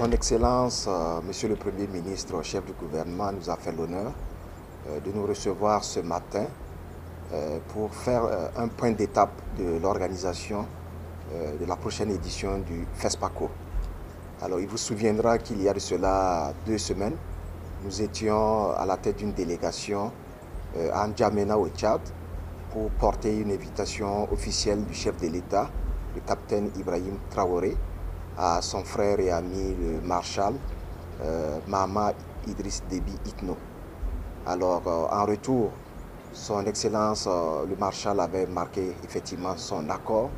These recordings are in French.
Son Excellence, Monsieur le Premier ministre, chef du gouvernement, nous a fait l'honneur de nous recevoir ce matin pour faire un point d'étape de l'organisation de la prochaine édition du FESPACO. Alors, il vous souviendra qu'il y a de cela 2 semaines, nous étions à la tête d'une délégation à N'Djamena au Tchad pour porter une invitation officielle du chef de l'État, le capitaine Ibrahim Traoré, à son frère et ami le marshal Mahama Idriss Déby Itno. Alors, en retour, son Excellence, le marshal avait marqué effectivement son accord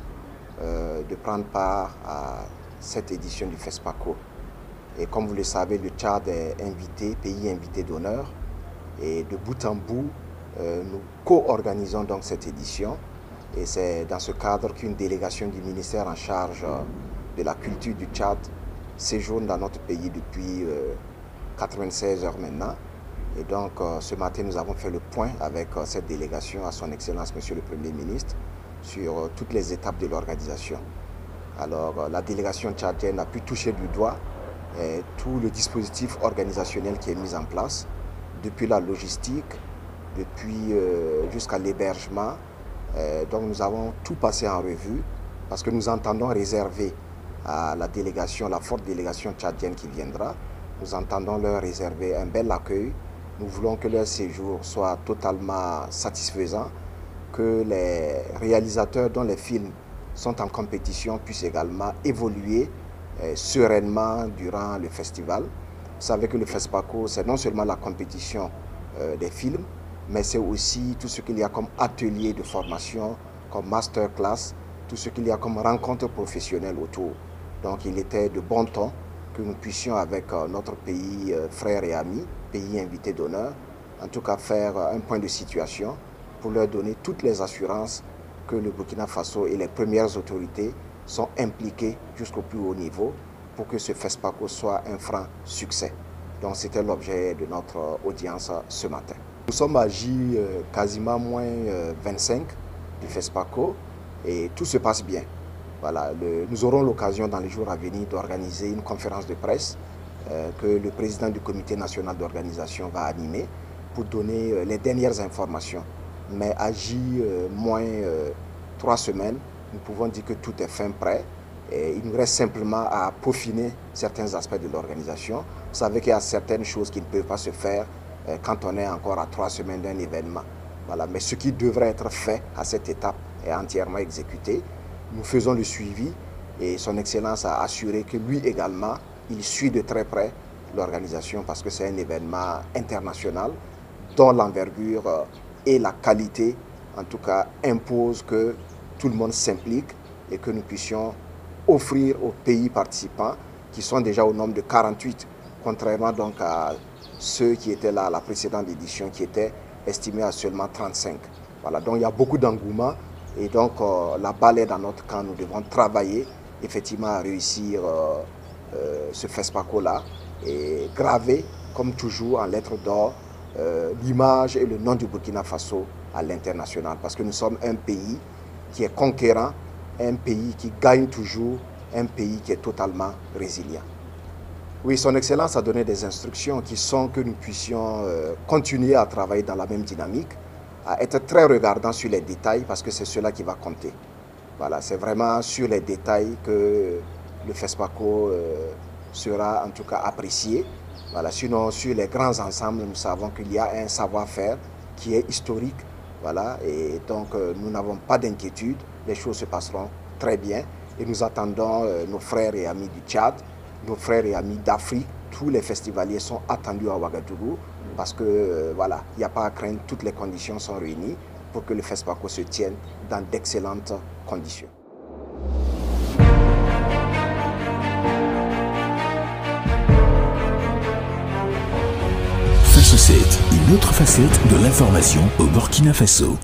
de prendre part à cette édition du FESPACO. Et comme vous le savez, le Tchad est invité, pays invité d'honneur. Et de bout en bout, nous co-organisons donc cette édition. Et c'est dans ce cadre qu'une délégation du ministère en charge de la culture du Tchad séjourne dans notre pays depuis 96 heures maintenant. Et donc ce matin, nous avons fait le point avec cette délégation à son Excellence, Monsieur le Premier ministre, sur toutes les étapes de l'organisation. Alors la délégation tchadienne a pu toucher du doigt tout le dispositif organisationnel qui est mis en place, depuis la logistique, depuis jusqu'à l'hébergement. Donc nous avons tout passé en revue parce que nous entendons réserver à la délégation, la forte délégation tchadienne qui viendra, nous entendons leur réserver un bel accueil. Nous voulons que leur séjour soit totalement satisfaisant, que les réalisateurs dont les films sont en compétition puissent également évoluer sereinement durant le festival. Vous savez que le FESPACO, c'est non seulement la compétition des films, mais c'est aussi tout ce qu'il y a comme atelier de formation, comme masterclass, tout ce qu'il y a comme rencontre professionnelle autour. Donc il était de bon ton que nous puissions avec notre pays frère et ami, pays invité d'honneur, en tout cas faire un point de situation pour leur donner toutes les assurances que le Burkina Faso et les premières autorités sont impliquées jusqu'au plus haut niveau pour que ce FESPACO soit un franc succès. Donc c'était l'objet de notre audience ce matin. Nous sommes à J quasiment moins 25 du FESPACO et tout se passe bien. Voilà, nous aurons l'occasion dans les jours à venir d'organiser une conférence de presse que le président du comité national d'organisation va animer pour donner les dernières informations. Mais à J moins 3 semaines, nous pouvons dire que tout est fin prêt. Et il nous reste simplement à peaufiner certains aspects de l'organisation. Vous savez qu'il y a certaines choses qui ne peuvent pas se faire quand on est encore à 3 semaines d'un événement. Voilà. Mais ce qui devrait être fait à cette étape est entièrement exécuté. Nous faisons le suivi et son Excellence a assuré que lui également, il suit de très près l'organisation parce que c'est un événement international dont l'envergure et la qualité, en tout cas, imposent que tout le monde s'implique et que nous puissions offrir aux pays participants, qui sont déjà au nombre de 48, contrairement donc à ceux qui étaient là à la précédente édition, qui étaient estimés à seulement 35. Voilà, donc il y a beaucoup d'engouement et donc la balle est dans notre camp. Nous devons travailler effectivement à réussir ce FESPACO-là et graver, comme toujours en lettres d'or, l'image et le nom du Burkina Faso à l'international. Parce que nous sommes un pays qui est conquérant, un pays qui gagne toujours, un pays qui est totalement résilient. Oui, son Excellence a donné des instructions qui sont que nous puissions continuer à travailler dans la même dynamique, à être très regardants sur les détails parce que c'est cela qui va compter. Voilà, c'est vraiment sur les détails que le FESPACO sera en tout cas apprécié. Voilà, sinon, sur les grands ensembles, nous savons qu'il y a un savoir-faire qui est historique. Voilà, et donc nous n'avons pas d'inquiétude, les choses se passeront très bien et nous attendons nos frères et amis du Tchad, nos frères et amis d'Afrique. Tous les festivaliers sont attendus à Ouagadougou parce que voilà, il n'y a pas à craindre, toutes les conditions sont réunies pour que le FESPACO se tienne dans d'excellentes conditions. Faso 7, une autre facette de l'information au Burkina Faso.